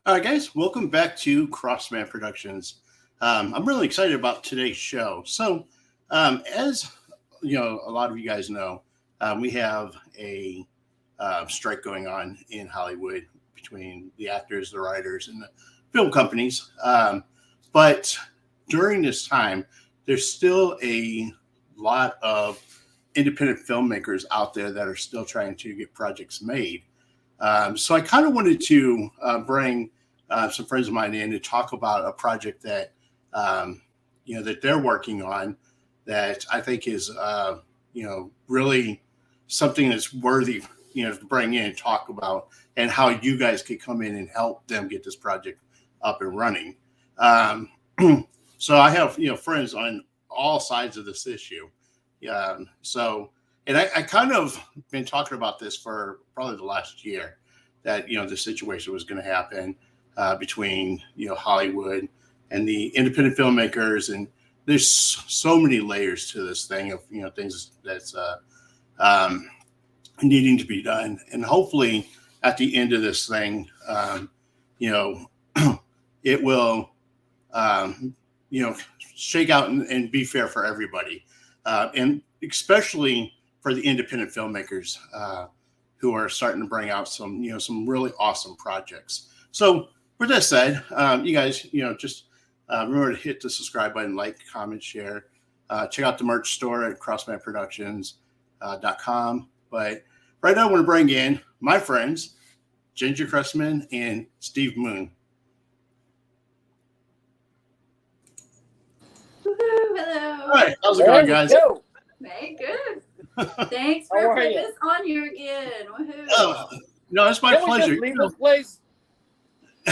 All right, guys, welcome back to Crossman Productions. I'm really excited about today's show. As you know, a lot of you guys know, we have a strike going on in Hollywood between the actors, the writers, and the film companies. But during this time, there's still a lot of independent filmmakers out there that are still trying to get projects made. So I kind of wanted to bring some friends of mine in to talk about a project that that they're working on that I think is really something that's worthy to bring in and talk about, and how you guys could come in and help them get this project up and running. Um, so I have friends on all sides of this issue. And I kind of been talking about this for probably the last year, that the situation was going to happen between Hollywood and the independent filmmakers, and there's so many layers to this thing of things that's needing to be done, and hopefully at the end of this thing, you know, it will shake out and be fair for everybody, and especially for the independent filmmakers who are starting to bring out some really awesome projects. So with that said, you guys, just remember to hit the subscribe button, like, comment, share. Check out the merch store at crossmanproductions.com. But right now I want to bring in my friends, Ginger Cressman and Steve Moon. Woohoo, hello. All right, how's it going, guys? Hey, good. Thanks for putting us on here again. Woohoo. No, it's my pleasure. Leave this place.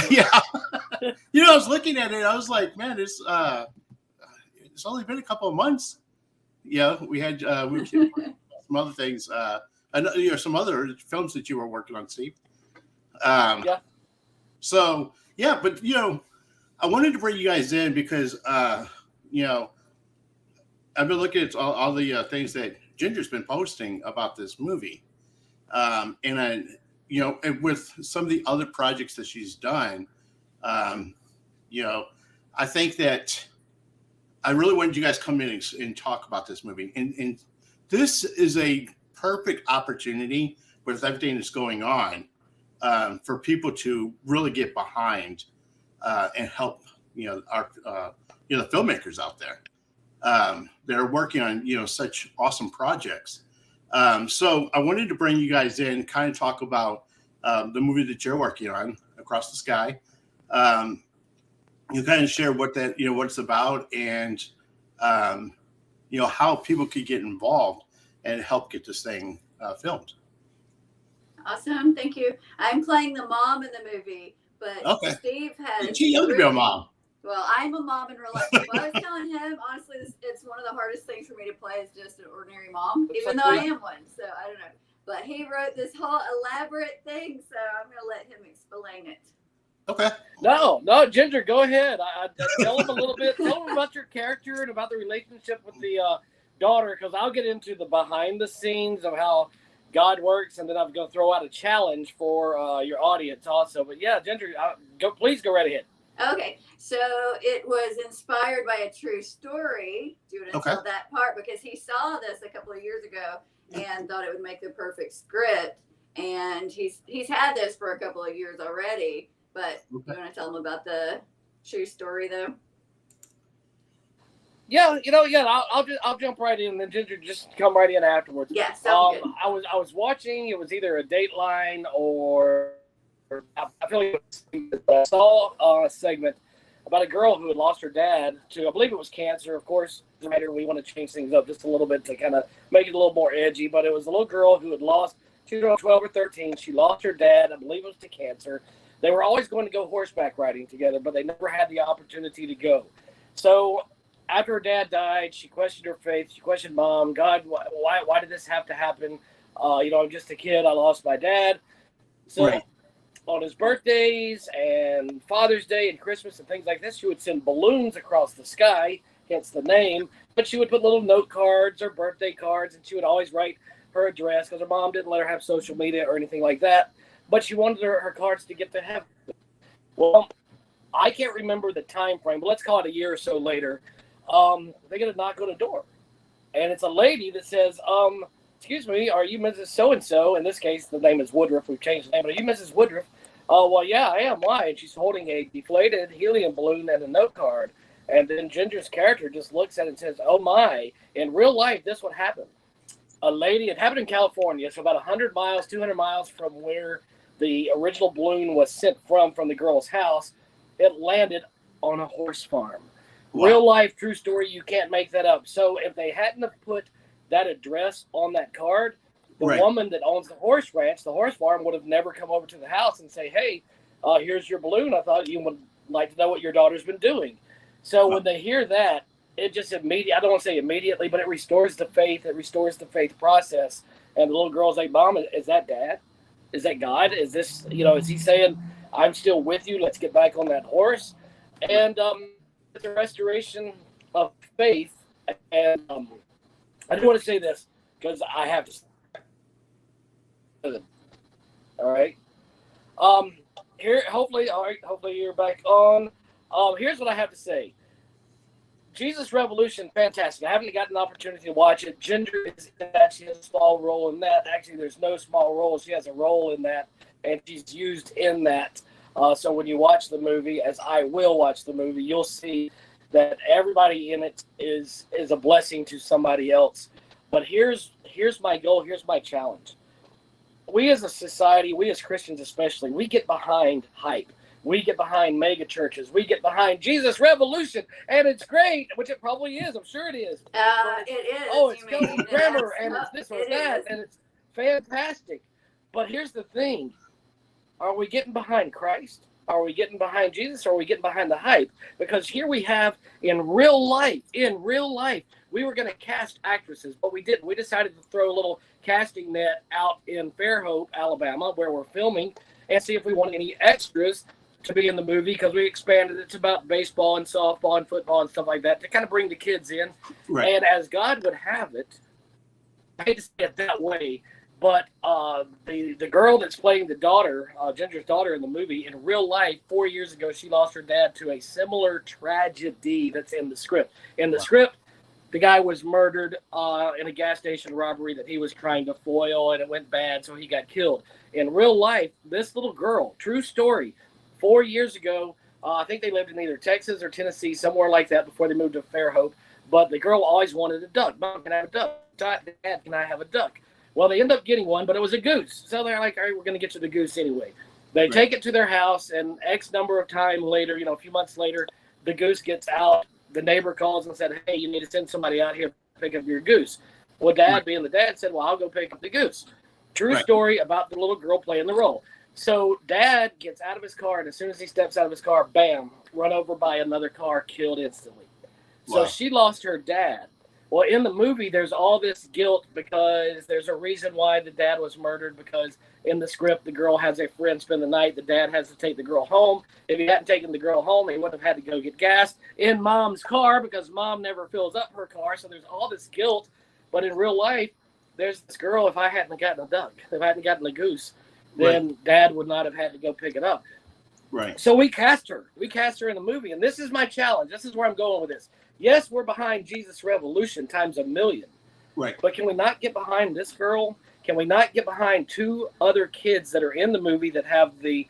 Yeah. I was looking at it. I was like, man, it's only been a couple of months. Yeah, we had some other things. Some other films that you were working on, Steve. Yeah. So yeah, but I wanted to bring you guys in because I've been looking at all the things that Ginger's been posting about this movie, and with some of the other projects that she's done, I think that I really wanted you guys to come in and talk about this movie. And this is a perfect opportunity with everything that's going on for people to really get behind and help, our the filmmakers out there that are working on such awesome projects. So I wanted to bring you guys in and kind of talk about the movie that you're working on, Across the Sky. You kind of share what it's about, and how people could get involved and help get this thing filmed. Awesome, thank you. I'm playing the mom in the movie, but okay. Steve has. Too young to be a mom. Well, I'm a mom in real life. But I was telling him, honestly, it's one of the hardest things for me to play is just an ordinary mom, even though I am one. So I don't know. But he wrote this whole elaborate thing, so I'm going to let him explain it. Okay. No, Ginger, go ahead. I tell him a little bit. Tell him about your character and about the relationship with the daughter, because I'll get into the behind the scenes of how God works, and then I'm going to throw out a challenge for your audience also. But yeah, Ginger, please go right ahead. Okay, so it was inspired by a true story. Do you want to tell that part? Because he saw this a couple of years ago and thought it would make the perfect script. And he's had this for a couple of years already. But you want to tell him about the true story, though? Yeah, I'll jump right in, and then Ginger just come right in afterwards. Yeah, sounds good. I was watching. It was either a Dateline or I feel like I saw a segment about a girl who had lost her dad to, I believe it was cancer. Of course, we want to change things up just a little bit to kind of make it a little more edgy. But it was a little girl who had lost. She was 12 or 13. She lost her dad. I believe it was to cancer. They were always going to go horseback riding together, but they never had the opportunity to go. So after her dad died, she questioned her faith. She questioned Mom. God, why did this have to happen? I'm just a kid. I lost my dad. So on his birthdays and Father's Day and Christmas and things like this, she would send balloons across the sky, hence the name. But she would put little note cards or birthday cards, and she would always write her address because her mom didn't let her have social media or anything like that. But she wanted her cards to get to heaven. Well, I can't remember the time frame, but let's call it a year or so later. They get a knock on the door, and it's a lady that says, "Excuse me, are you Mrs. So-and-so?" In this case, the name is Woodruff. We've changed the name, but are you Mrs. Woodruff? Oh, well, yeah, I am. Why? And she's holding a deflated helium balloon and a note card. And then Ginger's character just looks at it and says, "Oh my!" In real life, this would happen. A lady, it happened in California, so about 100 miles, 200 miles from where the original balloon was sent from the girl's house. It landed on a horse farm. Wow. Real life, true story. You can't make that up. So if they hadn't have put that address on that card, the Right. woman that owns the horse ranch, the horse farm, would have never come over to the house and say, "Hey, here's your balloon. I thought you would like to know what your daughter's been doing." So when they hear that, it just I don't want to say immediately, but it restores the faith. It restores the faith process. And the little girl's like, "Mom, is that Dad? Is that God? Is this, is he saying, I'm still with you. Let's get back on that horse?" And it's a restoration of faith. And I do want to say this because I have to. All right. Here, hopefully, all right. Hopefully, you're back on. Here's what I have to say. Jesus Revolution, fantastic. I haven't gotten an opportunity to watch it. Ginger is in that. She has a small role in that. Actually, there's no small role. She has a role in that, and she's used in that. So when you watch the movie, as I will watch the movie, you'll see that everybody in it is a blessing to somebody else. But here's my goal. Here's my challenge. We as a society, we as Christians especially, we get behind hype. We get behind mega churches. We get behind Jesus Revolution, and it's great, which it probably is. I'm sure it is. It is. Oh, it's Kelsey Grammer, and it's this or it that, is. and it's fantastic. But here's the thing. Are we getting behind Christ? Are we getting behind Jesus? Or are we getting behind the hype? Because here we have, in real life, we were going to cast actresses, but we didn't. We decided to throw a little casting net out in Fairhope, Alabama, where we're filming, and see if we want any extras to be in the movie, because we expanded it to about baseball and softball and football and stuff like that to kind of bring the kids in. Right. And as God would have it, I hate to say it that way, but the girl that's playing the daughter, Ginger's daughter in the movie, in real life, 4 years ago, she lost her dad to a similar tragedy that's in the script. In the script, the guy was murdered in a gas station robbery that he was trying to foil, and it went bad, so he got killed. In real life, this little girl, true story, 4 years ago, I think they lived in either Texas or Tennessee, somewhere like that, before they moved to Fairhope. But the girl always wanted a duck. "Mom, can I have a duck? Dad, can I have a duck?" Well, they end up getting one, but it was a goose. So they're like, "All right, we're going to get you the goose anyway." They take it to their house, and X number of time later, a few months later, the goose gets out. The neighbor calls and said, "Hey, you need to send somebody out here to pick up your goose." Well, Dad, being the dad, said, "Well, I'll go pick up the goose." True story about the little girl playing the role. So Dad gets out of his car, and as soon as he steps out of his car, bam, run over by another car, killed instantly. So she lost her dad. Well, in the movie, there's all this guilt because there's a reason why the dad was murdered, because in the script, the girl has a friend spend the night. The dad has to take the girl home. If he hadn't taken the girl home, he wouldn't have had to go get gas in Mom's car because Mom never fills up her car. So there's all this guilt. But in real life, there's this girl, if I hadn't gotten a duck, if I hadn't gotten a goose, then Dad would not have had to go pick it up. Right. So we cast her. We cast her in the movie. And this is my challenge. This is where I'm going with this. Yes, we're behind Jesus Revolution times a million. Right. But can we not get behind this girl? Can we not get behind two other kids that are in the movie that have the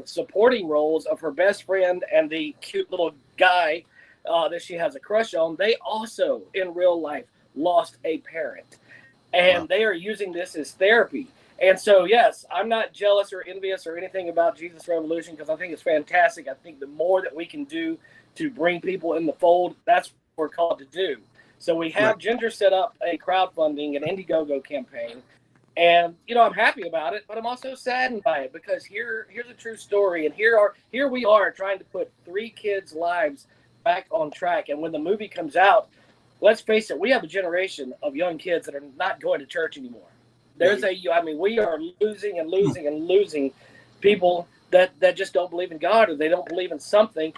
supporting roles of her best friend and the cute little guy that she has a crush on? They also, in real life, lost a parent. And they are using this as therapy. And so, yes, I'm not jealous or envious or anything about Jesus Revolution, because I think it's fantastic. I think the more that we can do to bring people in the fold, that's what we're called to do. So we have Ginger set up a crowdfunding, an Indiegogo campaign. And, I'm happy about it, but I'm also saddened by it, because here's a true story. And here we are trying to put 3 kids' lives back on track. And when the movie comes out, let's face it, we have a generation of young kids that are not going to church anymore. We are losing people that just don't believe in God, or they don't believe in something.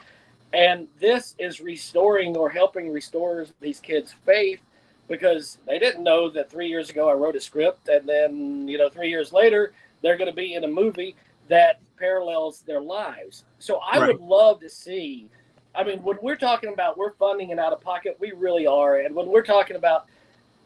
And this is restoring or helping restore these kids' faith, because they didn't know that 3 years ago I wrote a script, and then 3 years later they're going to be in a movie that parallels their lives. So I Right. would love to see. I mean, when we're talking about we're funding and out of pocket, we really are. And when we're talking about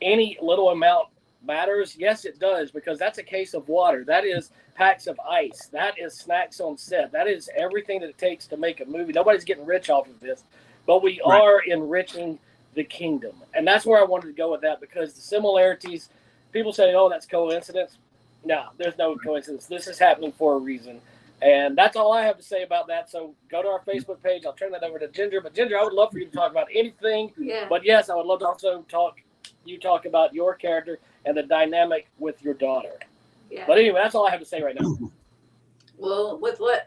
any little amount matters, yes, it does, because that's a case of water. That is packs of ice. That is snacks on set. That is everything that it takes to make a movie. Nobody's getting rich off of this, but we Right. are enriching the kingdom. And that's where I wanted to go with that, because the similarities, people say, oh, that's coincidence. No, there's no coincidence. This is happening for a reason. And that's all I have to say about that. So go to our Facebook page. I'll turn that over to Ginger. But Ginger, I would love for you to talk about anything. Yeah. But yes, I would love to also talk about your character and the dynamic with your daughter. Yeah. But anyway, that's all I have to say right now. Well, with what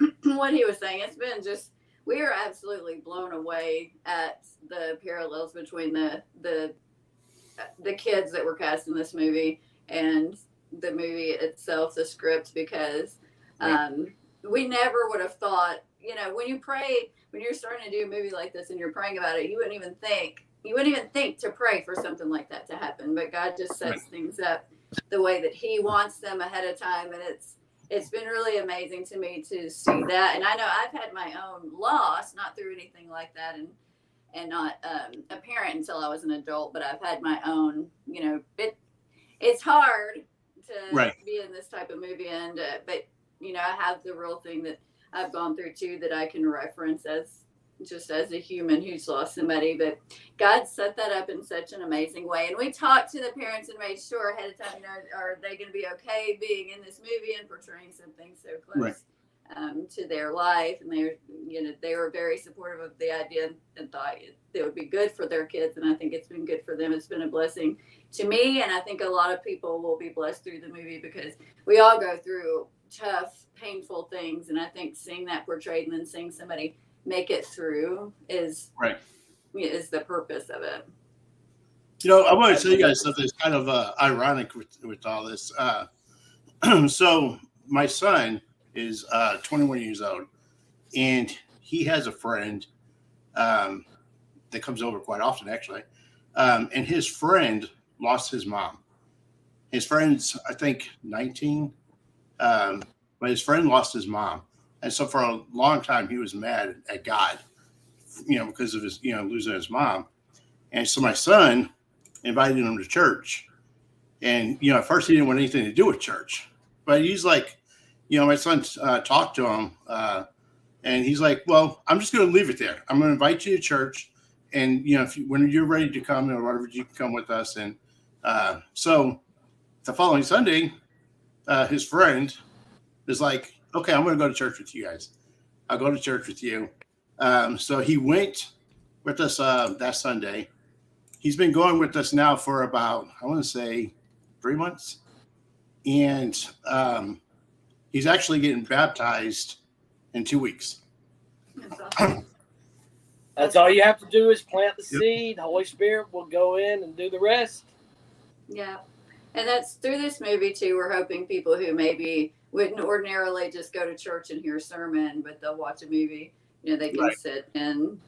he was saying, it's been just, we are absolutely blown away at the parallels between the kids that were cast in this movie and the movie itself, the script, because we never would have thought, when you're starting to do a movie like this and you're praying about it, you wouldn't even think to pray for something like that to happen. But God just sets things up the way that he wants them ahead of time. And it's been really amazing to me to see that. And I know I've had my own loss, not through anything like that, and not a parent until I was an adult, but I've had my own, it's hard to be in this type of movie. And, but, I have the real thing that I've gone through too, that I can reference as a human who's lost somebody. But God set that up in such an amazing way. And we talked to the parents and made sure ahead of time, are they going to be okay being in this movie and portraying something so close to their life? And they were very supportive of the idea and thought it would be good for their kids. And I think it's been good for them. It's been a blessing to me. And I think a lot of people will be blessed through the movie, because we all go through tough, painful things. And I think seeing that portrayed and then seeing somebody make it through is the purpose of it. I want to tell you guys something that's kind of ironic with all this. So my son is 21 years old, and he has a friend that comes over quite often, actually. And his friend lost his mom. His friend's, I think, 19, but his friend lost his mom. And so for a long time, he was mad at God, because of his, losing his mom. And so my son invited him to church. And, at first he didn't want anything to do with church. But he's like, my son talked to him. And he's like, well, I'm just going to leave it there. I'm going to invite you to church. And, when you're ready to come or whatever, you can come with us. And so the following Sunday, his friend is like, okay, I'm going to go to church with you guys. I'll go to church with you. So he went with us that Sunday. He's been going with us now for about, I want to say, 3 months. And he's actually getting baptized in 2 weeks. That's awesome. That's all you have to do is plant the seed. The Holy Spirit will go in and do the rest. Yeah. And that's through this movie too. We're hoping people who maybe wouldn't ordinarily just go to church and hear a sermon, but they'll watch a they can sit and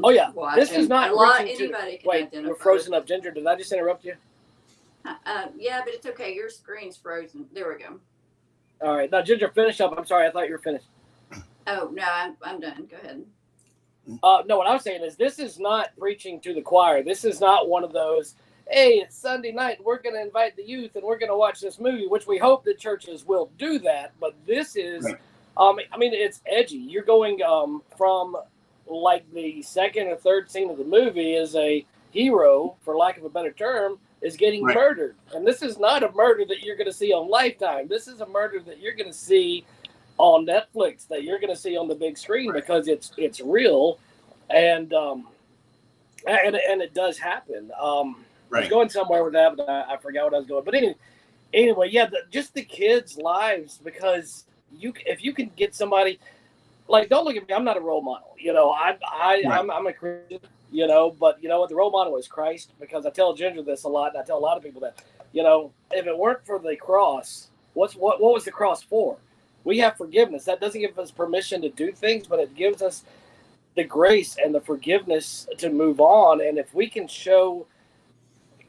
watch. This is not anybody can wait, identify. we're frozen up. Ginger, did I just interrupt you? Yeah, but it's okay. Your screen's frozen. There we go. All right. Now, Ginger, finish up. I'm sorry. I thought you were finished. Oh, no, I'm done. Go ahead. No, what I was saying is this is not preaching to the choir. This is not one of those, hey, it's Sunday night. We're going to invite the youth and we're going to watch this movie, which we hope that churches will do that. But this is, it's edgy. You're going from like the second or third scene of the movie is a hero, for lack of a better term, is getting murdered. And this is not a murder that you're going to see on Lifetime. This is a murder that you're going to see on Netflix, that you're going to see on the big screen, because it's real, and it does happen. I was going somewhere with that, but I forgot what I was going. But anyway, just the kids' lives, because if you can get somebody, like, don't look at me, I'm not a role model. I'm a Christian, but you know what, the role model is Christ, because I tell Ginger this a lot, and I tell a lot of people that, if it weren't for the cross, what was the cross for? We have forgiveness. That doesn't give us permission to do things, but it gives us the grace and the forgiveness to move on. And if we can show,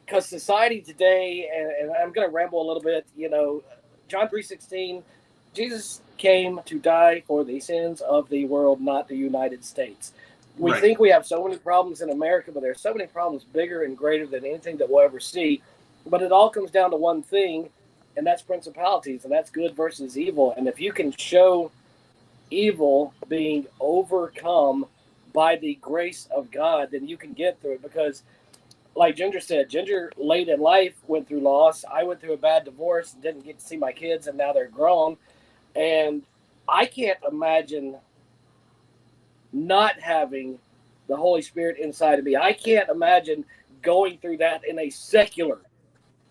because society today, and I'm going to ramble a little bit, John 3:16, Jesus came to die for the sins of the world, not the United States. We Right. think we have so many problems in America, but there's so many problems bigger and greater than anything that we'll ever see. But it all comes down to one thing, and that's principalities, and that's good versus evil. And if you can show evil being overcome by the grace of God, then you can get through it. Because, like Ginger said, Ginger late in life went through loss. I went through a bad divorce and didn't get to see my kids, and now they're grown. And I can't imagine not having the Holy Spirit inside of me. I can't imagine going through that in a secular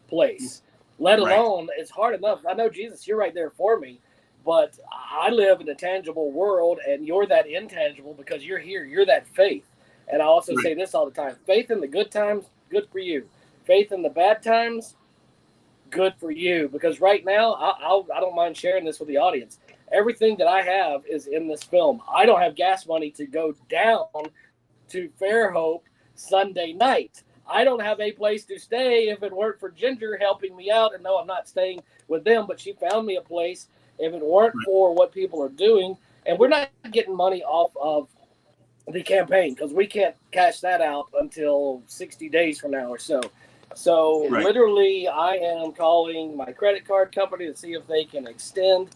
place, let alone it's hard enough. I know, Jesus, you're right there for me, but I live in a tangible world, and you're that intangible because you're here. You're that faith. And I also say this all the time: faith in the good times, good for you. Faith in the bad times, good for you. Because right now, I don't mind sharing this with the audience. Everything that I have is in this film. I don't have gas money to go down to Fairhope Sunday night. I don't have a place to stay if it weren't for Ginger helping me out. And no, I'm not staying with them, but she found me a place if it weren't for what people are doing. And we're not getting money off of the campaign because we can't cash that out until 60 days from now or so. So literally, I am calling my credit card company to see if they can extend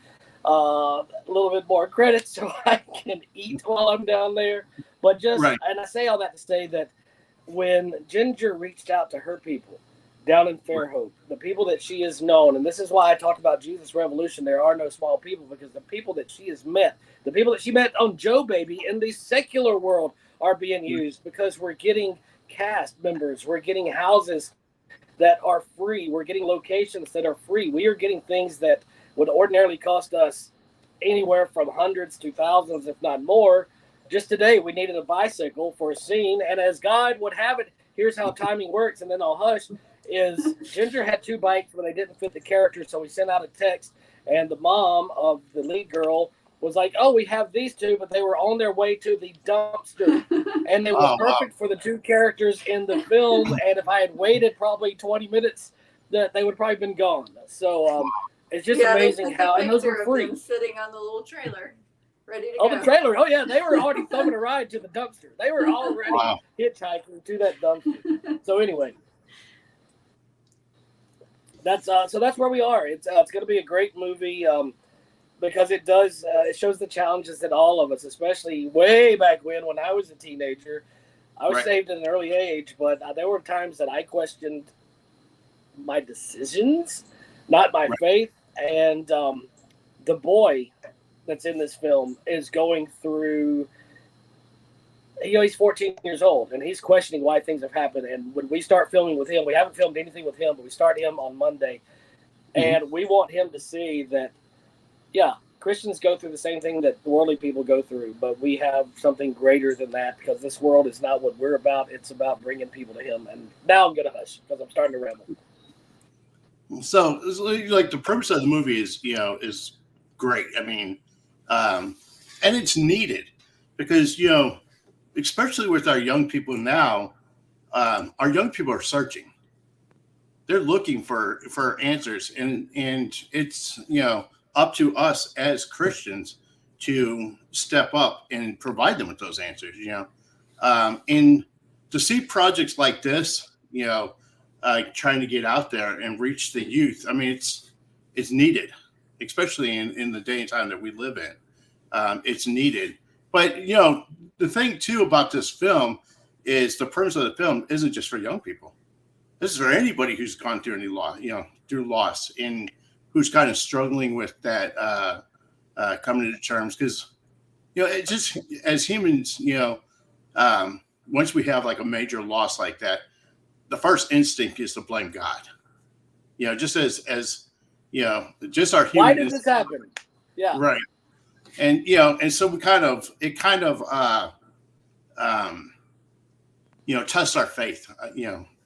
a little bit more credit so I can eat while I'm down there. But just, and I say all that to say that when Ginger reached out to her people down in Fairhope, the people that she has known, and this is why I talked about Jesus Revolution, there are no small people, because the people that she has met, the people that she met on Joe Baby in the secular world are being used because we're getting cast members, we're getting houses that are free, we're getting locations that are free. We are getting things that would ordinarily cost us anywhere from hundreds to thousands, if not more. Just today, we needed a bicycle for a scene, and as God would have it, here's how timing works, and then I'll hush, is Ginger had 2 bikes, but they didn't fit the character, so we sent out a text, and the mom of the lead girl was like, oh, we have these 2, but they were on their way to the dumpster, and they were perfect for the 2 characters in the film, and if I had waited probably 20 minutes, that they would probably been gone. So it's just amazing how, and those were free. Sitting on the little trailer, ready to go. Oh, the trailer. Oh, yeah. They were already thumbing a ride to the dumpster. They were already hitchhiking to that dumpster. So anyway, that's so that's where we are. It's going to be a great movie because it does it shows the challenges that all of us, especially way back when I was a teenager, I was saved at an early age, but there were times that I questioned my decisions, not my faith. And the boy that's in this film is going through, he's 14 years old, and he's questioning why things have happened. And when we start filming with him, we haven't filmed anything with him, but we start him on Monday. And we want him to see that, Christians go through the same thing that worldly people go through, but we have something greater than that, because this world is not what we're about. It's about bringing people to him. And now I'm going to hush because I'm starting to ramble. So, like, the purpose of the movie is great. I mean, and it's needed because, especially with our young people now, our young people are searching. They're looking for answers, and it's, up to us as Christians to step up and provide them with those answers, and to see projects like this, trying to get out there and reach the youth. I mean, it's needed, especially in the day and time that we live in. It's needed. But, the thing too about this film is the purpose of the film isn't just for young people. This is for anybody who's gone through any loss, through loss, and who's kind of struggling with that, coming to terms. Because, it just, as humans, once we have like a major loss like that, the first instinct is to blame God. Just as just our human. Why did this happen? Yeah. Right. And and so it kind of tests our faith.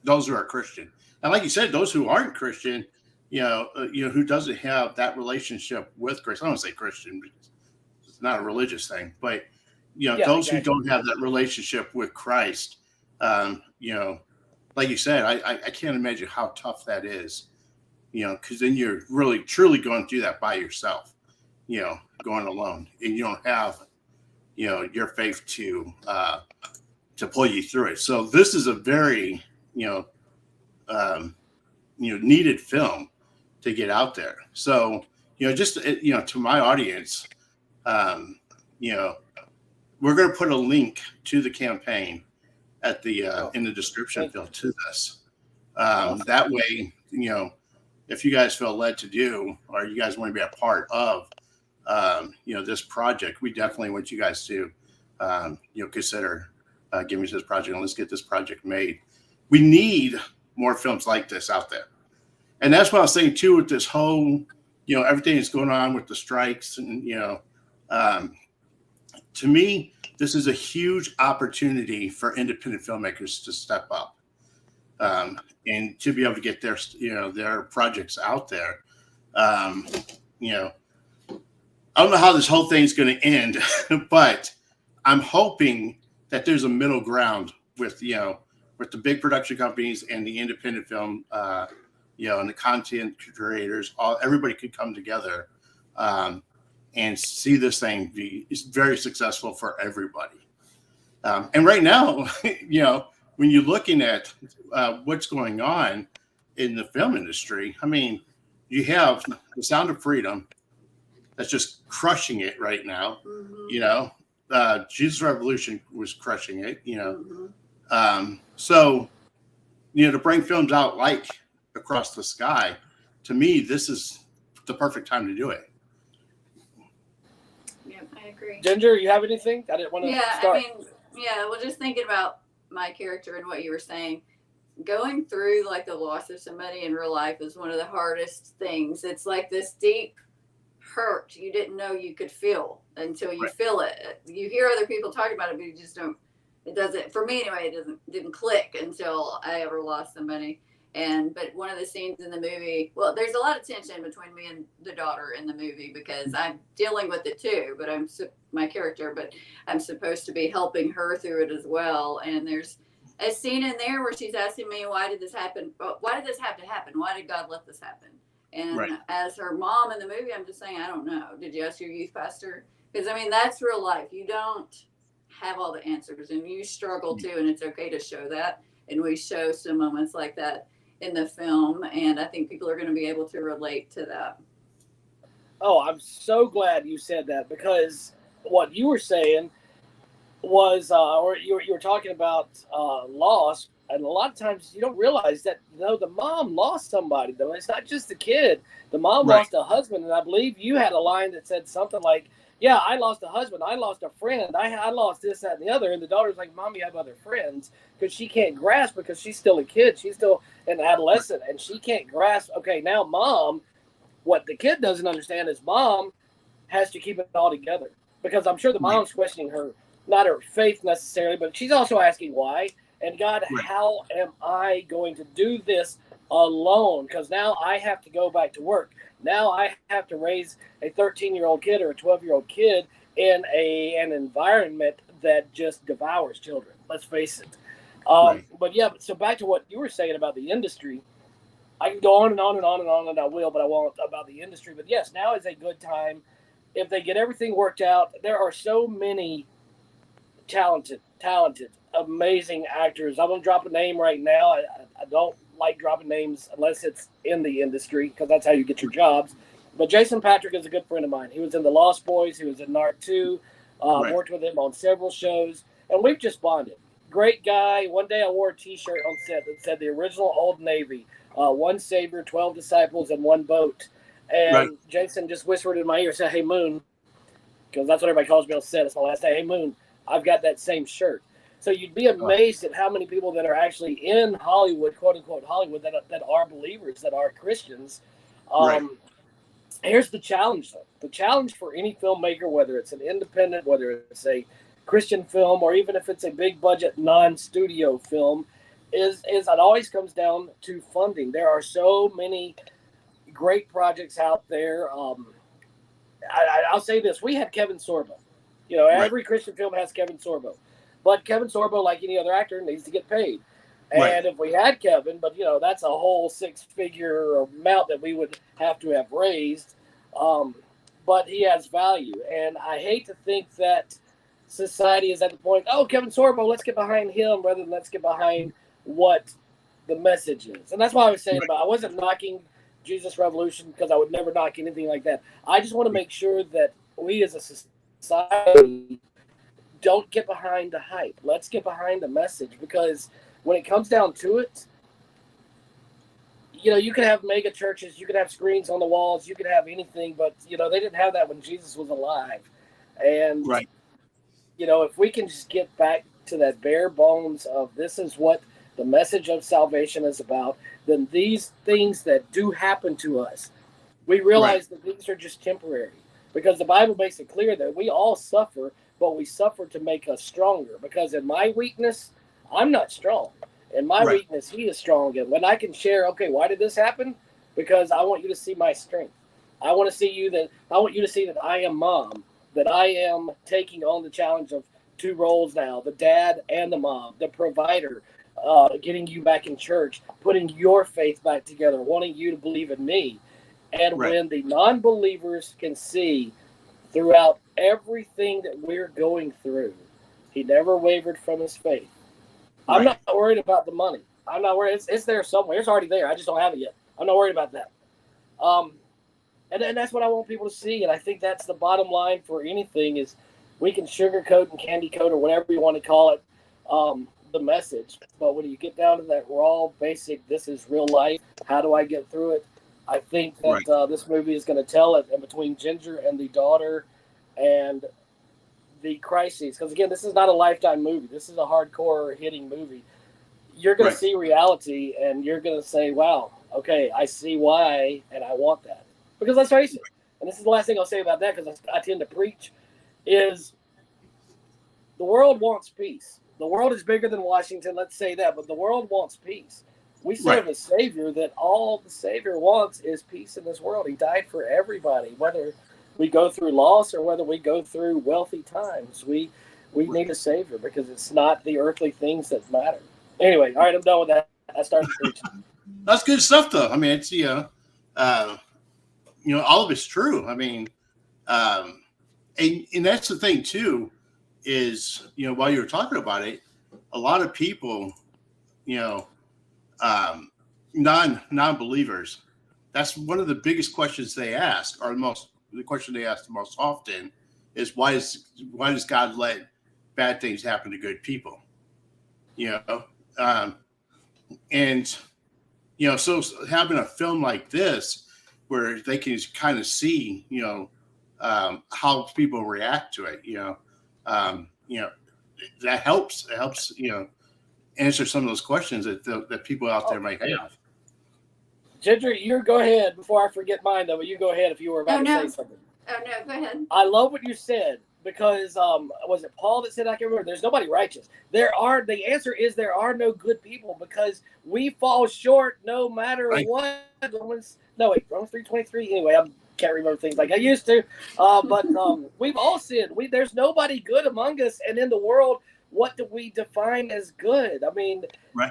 Those who are Christian, and like you said, those who aren't Christian, who doesn't have that relationship with Christ. I don't want to say Christian because it's not a religious thing, but those who don't have that relationship with Christ, like you said, I can't imagine how tough that is, because then you're really truly going through that by yourself. going alone, and you don't have, your faith to pull you through it. So this is a very, needed film to get out there. So, just, to my audience, we're going to put a link to the campaign at the in the description field to this. That way, if you guys feel led to do, or you guys want to be a part of, this project, we definitely want you guys to, consider giving us this project, and let's get this project made. We need more films like this out there. And that's what I was saying too, with this whole, everything that's going on with the strikes, and, to me, this is a huge opportunity for independent filmmakers to step up, and to be able to get their projects out there. I don't know how this whole thing's going to end, but I'm hoping that there's a middle ground with the big production companies and the independent film, and the content creators. Everybody could come together and see this thing be very successful for everybody. And right now, when you're looking at what's going on in the film industry, I mean, you have The Sound of Freedom that's just crushing it right now. Mm-hmm. Jesus Revolution was crushing it, Mm-hmm. So, to bring films out like Across the Sky, to me, this is the perfect time to do it. Yeah, I agree. Ginger, you have anything? I didn't want to start. Well, just thinking about my character and what you were saying, going through like the loss of somebody in real life is one of the hardest things. It's like this deep hurt you didn't know you could feel until you feel it. You hear other people talking about it, but you just don't. It doesn't, for me anyway. It didn't click until I ever lost somebody. But one of the scenes in the movie, well, there's a lot of tension between me and the daughter in the movie because I'm dealing with it too, but my character, but I'm supposed to be helping her through it as well. And there's a scene in there where she's asking me, why did this happen? Why did this have to happen? Why did God let this happen? And as her mom in the movie, I'm just saying, I don't know. Did you ask your youth pastor? Because, that's real life. You don't have all the answers, and you struggle too, and it's okay to show that. And we show some moments like that in the film, and I think people are going to be able to relate to that. Oh, I'm so glad you said that, because what you were saying was, or you were talking about loss, and a lot of times you don't realize that the mom lost somebody. Though it's not just the kid; the mom lost a husband, and I believe you had a line that said something like, "Yeah, I lost a husband, I lost a friend, I lost this, that, and the other." And the daughter's like, "Mom, you have other friends," because she can't grasp, because she's still a kid, she's still an adolescent, and she can't grasp. Okay, now mom. What the kid doesn't understand is mom has to keep it all together, because I'm sure the mom's questioning her, not her faith necessarily, but she's also asking why. And God, how am I going to do this alone? Because now I have to go back to work. Now I have to raise a 13-year-old kid or a 12-year-old kid in an environment that just devours children. Let's face it. But yeah, so back to what you were saying about the industry. I can go on and on and on and on, and I will, but I won't, about the industry. But yes, now is a good time. If they get everything worked out, there are so many talented, amazing actors. I'm going to drop a name right now. I don't like dropping names unless it's in the industry, because that's how you get your jobs. But Jason Patrick is a good friend of mine. He was in The Lost Boys. He was in Narc 2. Worked with him on several shows, and we've just bonded. Great guy. One day I wore a T-shirt on set that said the original Old Navy. One Savior, 12 disciples, and one boat. And Jason just whispered in my ear, said, "Hey, Moon," because that's what everybody calls me on set. It's my last day. "Hey, Moon, I've got that same shirt." So you'd be amazed at how many people that are actually in Hollywood, quote unquote Hollywood, that are believers, that are Christians. Here's the challenge, though. The challenge for any filmmaker, whether it's an independent, whether it's a Christian film, or even if it's a big budget non-studio film, is it always comes down to funding. There are so many great projects out there. I'll say this: we had Kevin Sorbo. Every Christian film has Kevin Sorbo, but Kevin Sorbo, like any other actor, needs to get paid. And if we had Kevin, but that's a whole 6-figure amount that we would have to have raised. but he has value. And I hate to think that society is at the point, oh, Kevin Sorbo, let's get behind him rather than let's get behind what the message is. And that's why I was saying about, I wasn't knocking Jesus Revolution because I would never knock anything like that. I just want to make sure that we as a society don't get behind the hype. Let's get behind the message, because when it comes down to it, you know, you could have mega churches, you could have screens on the walls, you could have anything, but, you know, they didn't have that when Jesus was alive. And, you know, if we can just get back to that bare bones of this is what the message of salvation is about, then these things that do happen to us, we realize that these are just temporary. Because the Bible makes it clear that we all suffer, but we suffer to make us stronger. Because in my weakness, I'm not strong. In my weakness, he is strong. And when I can share, okay, why did this happen? Because I want you to see my strength. I want to see you that I want you to see that I am mom, that I am taking on the challenge of two roles now, the dad and the mom, the provider, getting you back in church, putting your faith back together, wanting you to believe in me. And when the non-believers can see throughout everything that we're going through, he never wavered from his faith. I'm not worried about the money. I'm not worried. It's there somewhere. It's already there. I just don't have it yet. I'm not worried about that. And that's what I want people to see. And I think that's the bottom line for anything is we can sugarcoat and candy coat or whatever you want to call it, the message. But when you get down to that raw, basic, this is real life. How do I get through it? I think that this movie is going to tell it. And between Ginger and the daughter and the crises, because again, this is not a Lifetime movie. This is a hardcore hitting movie. You're going to see reality, and you're going to say, wow, okay, I see why, and I want that. Because let's face it, and this is the last thing I'll say about that, because I tend to preach, is the world wants peace. The world is bigger than Washington, let's say that, but the world wants peace. We serve a Savior that all the Savior wants is peace in this world. He died for everybody, whether we go through loss or whether we go through wealthy times. We need a Savior because it's not the earthly things that matter. Anyway, all right, I'm done with that. I started preaching. That's good stuff, though. I mean, it's all of it's true. I mean, and that's the thing too, is while you were talking about it, a lot of people, non-believers, that's one of the biggest questions they ask, or the question they ask the most often is why does God let bad things happen to good people? So having a film like this where they can kind of see, how people react to it, that helps. It helps, answer some of those questions that people out there might have. Ginger, you go ahead before I forget mine, though. But you go ahead if you were about to say something. Oh, no, go ahead. I love what you said because was it Paul that said, I can't remember, there's nobody righteous. The answer is there are no good people because we fall short no matter what. Romans 3:23. Anyway, I can't remember things like I used to. But we've all sinned. There's nobody good among us. And in the world, what do we define as good? I mean,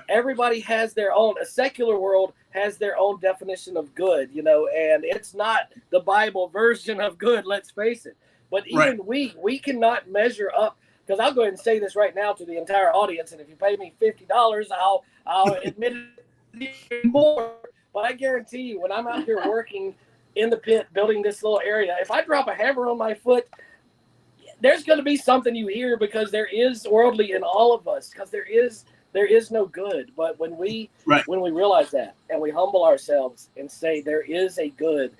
everybody has their own. A secular world has their own definition of good, and it's not the Bible version of good, let's face it. But even we cannot measure up, because I'll go ahead and say this right now to the entire audience, and if you pay me $50, I'll admit it more. But I guarantee you, when I'm out here working in the pit, building this little area, if I drop a hammer on my foot, there's going to be something you hear because there is worldly in all of us, because there is no good. But when we realize that and we humble ourselves and say there is a good,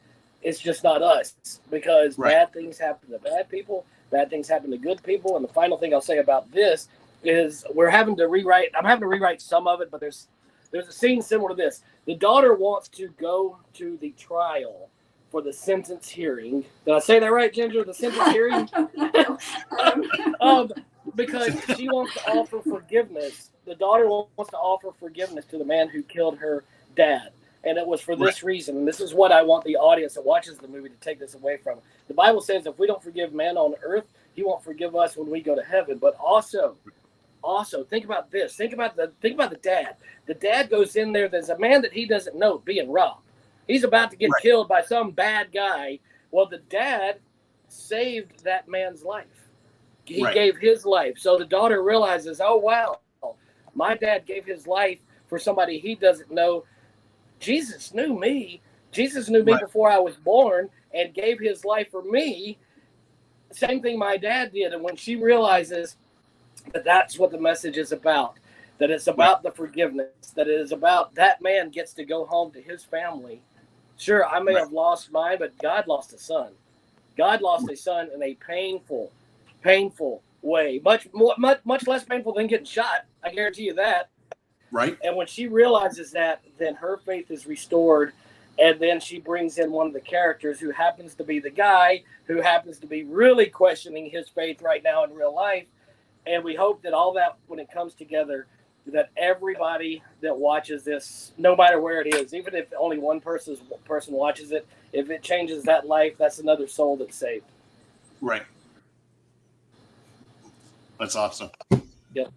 it's just not us, because bad things happen to bad people, bad things happen to good people. And the final thing I'll say about this is I'm having to rewrite some of it, but there's a scene similar to this. The daughter wants to go to the trial for the sentence hearing. Did I say that right, Ginger? The sentence hearing? Because she wants to offer forgiveness. The daughter wants to offer forgiveness to the man who killed her dad. And it was for this reason. And this is what I want the audience that watches the movie to take this away from. The Bible says if we don't forgive man on earth, he won't forgive us when we go to heaven. But also think about this. Think about the dad. The dad goes in there. There's a man that he doesn't know being robbed. He's about to get killed by some bad guy. Well, the dad saved that man's life. He Right. gave his life. So the daughter realizes, oh, wow, my dad gave his life for somebody he doesn't know. Jesus knew me. Jesus knew me Right. before I was born and gave his life for me. Same thing my dad did. And when she realizes that that's what the message is about, that it's about the forgiveness, that it is about that man gets to go home to his family. Sure, I may have lost mine, but God lost a son. God lost a son in a painful way. Much less painful than getting shot. I guarantee you that. Right. And when she realizes that, then her faith is restored. And then she brings in one of the characters who happens to be the guy who happens to be really questioning his faith right now in real life. And we hope that all that, when it comes together, that everybody that watches this, no matter where it is, even if only one person watches it, if it changes that life, that's another soul that's saved. Right. That's awesome. Yep.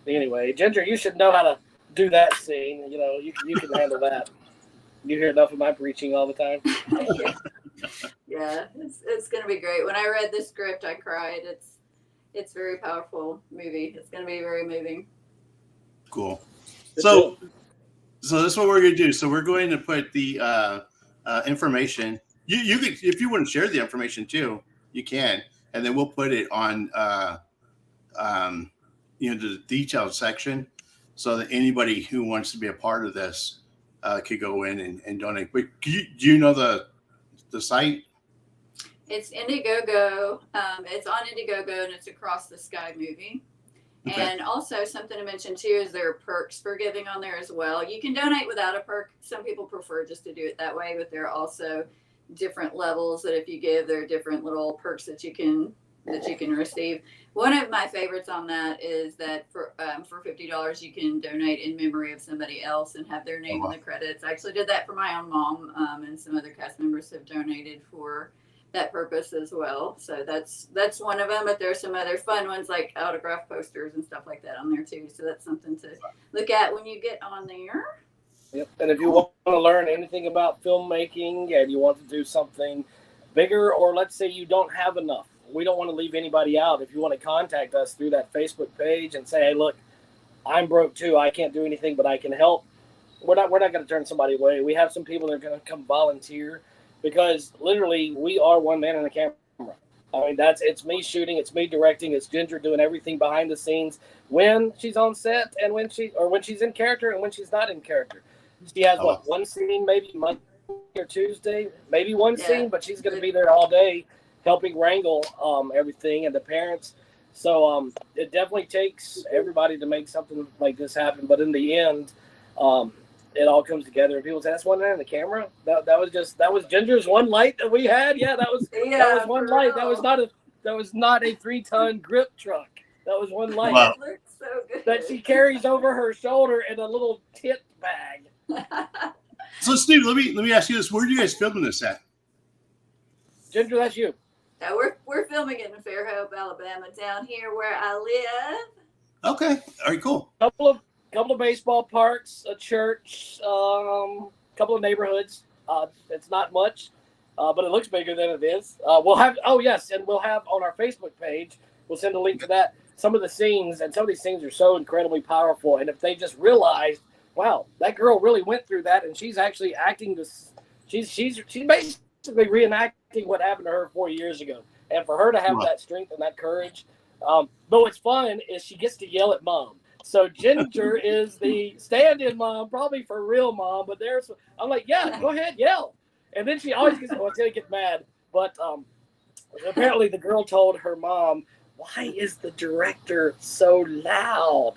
Anyway, Ginger, you should know how to do that scene. You know, you can handle that. You hear enough of my preaching all the time. Yeah, it's going to be great. When I read the script, I cried. It's a very powerful movie. It's going to be very moving. Cool. So this is what we're going to do. So we're going to put the information. You could, if you want to share the information too, you can, and then we'll put it on the detailed section, so that anybody who wants to be a part of this could go in and donate. But do you know the site? It's Indiegogo. It's on Indiegogo, and it's Across the Sky movie. Okay. And also something to mention too is there are perks for giving on there as well. You can donate without a perk. Some people prefer just to do it that way, but there are also different levels that if you give, there are different little perks that you can receive. One of my favorites on that is that for $50 you can donate in memory of somebody else and have their name in the credits. I actually did that for my own mom, and some other cast members have donated for that purpose as well. So that's one of them, but there's some other fun ones like autograph posters and stuff like that on there too. So that's something to look at when you get on there. Yep. And if you want to learn anything about filmmaking and you want to do something bigger, or let's say you don't have enough, we don't want to leave anybody out. If you want to contact us through that Facebook page and say, hey, look, I'm broke too. I can't do anything, but I can help. We're not going to turn somebody away. We have some people that are going to come volunteer, because literally we are one man in the camera. I mean, it's me shooting, it's me directing, it's Ginger doing everything behind the scenes when she's on set and when she's in character and when she's not in character. She has one scene, maybe Monday or Tuesday, maybe one scene, but she's going to be there all day helping wrangle everything and the parents. So it definitely takes everybody to make something like this happen. But in the end, it all comes together, and people say, "That's one man in the camera." That was Ginger's one light that we had. Yeah, that was one light. Real. That was not a 3-ton grip truck. That was one light. Wow. It looks so good. That she carries over her shoulder in a little tit bag. So, Steve, let me ask you this: where are you guys filming this at? Ginger, that's you. We're filming it in Fairhope, Alabama, down here where I live. Okay, all right, cool. Couple of baseball parks, a church, couple of neighborhoods. It's not much, but it looks bigger than it is. We'll have on our Facebook page, we'll send a link to that, some of the scenes, and some of these scenes are so incredibly powerful. And if they just realized, wow, that girl really went through that, and she's actually acting this, she's basically reenacting what happened to her 4 years ago. And for her to have that strength and that courage, but what's fun is she gets to yell at mom. So Ginger is the stand-in mom, probably for real mom, but I'm like, yeah, go ahead, yell. And then she always gets, it's going to get mad. But apparently the girl told her mom, why is the director so loud?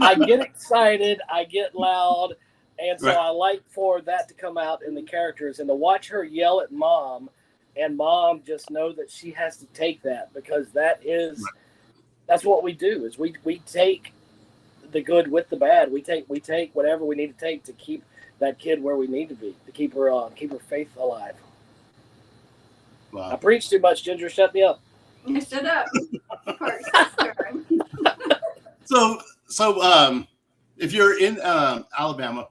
I get excited, I get loud, and so I like for that to come out in the characters and to watch her yell at mom, and mom just know that she has to take that, because that's what we do, is we take the good with the bad. We take whatever we need to take to keep that kid where we need to be, to keep her faith alive. Wow. I preach too much, Ginger. Shut me up. Shut up. So if you're in Alabama,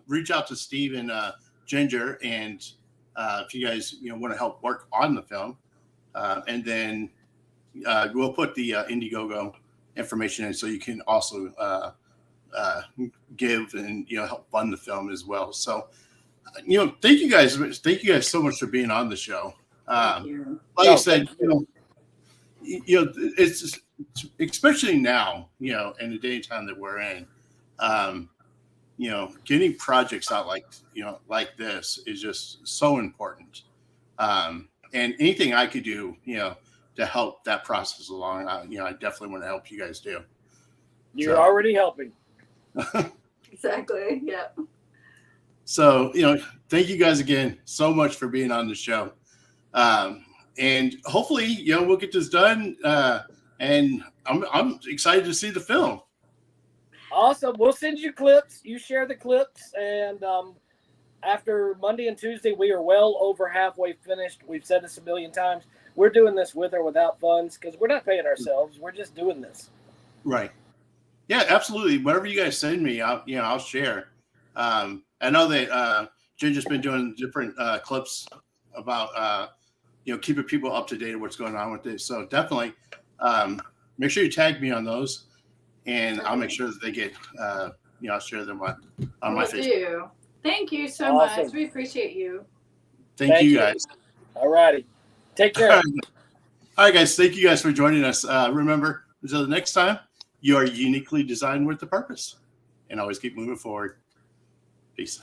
reach out to Steve and Ginger, and if you guys want to help work on the film, And then we'll put the Indiegogo information in so you can also give and help fund the film as well. So thank you guys so much for being on the show. Thank you. Like I said, it's especially now, in the day and time that we're in, getting projects out like this is just so important. And anything I could do, to help that process along, I definitely want to help you guys do. You're already helping. Exactly. Yeah. So, thank you guys again so much for being on the show. And hopefully, we'll get this done. And I'm excited to see the film. Awesome. We'll send you clips. You share the clips. And after Monday and Tuesday, we are well over halfway finished. We've said this a million times. We're doing this with or without funds because we're not paying ourselves. We're just doing this. Right. Yeah, absolutely. Whatever you guys send me, I'll share. I know that Ginger's been doing different clips about, keeping people up to date on what's going on with this. So definitely make sure you tag me on those, and I'll make sure that they get, I'll share them on my Facebook. Thank you so much. We appreciate you. Thank you guys. All righty. Take care. All right, guys. Thank you guys for joining us. Remember, until the next time, you are uniquely designed with a purpose, and always keep moving forward. Peace.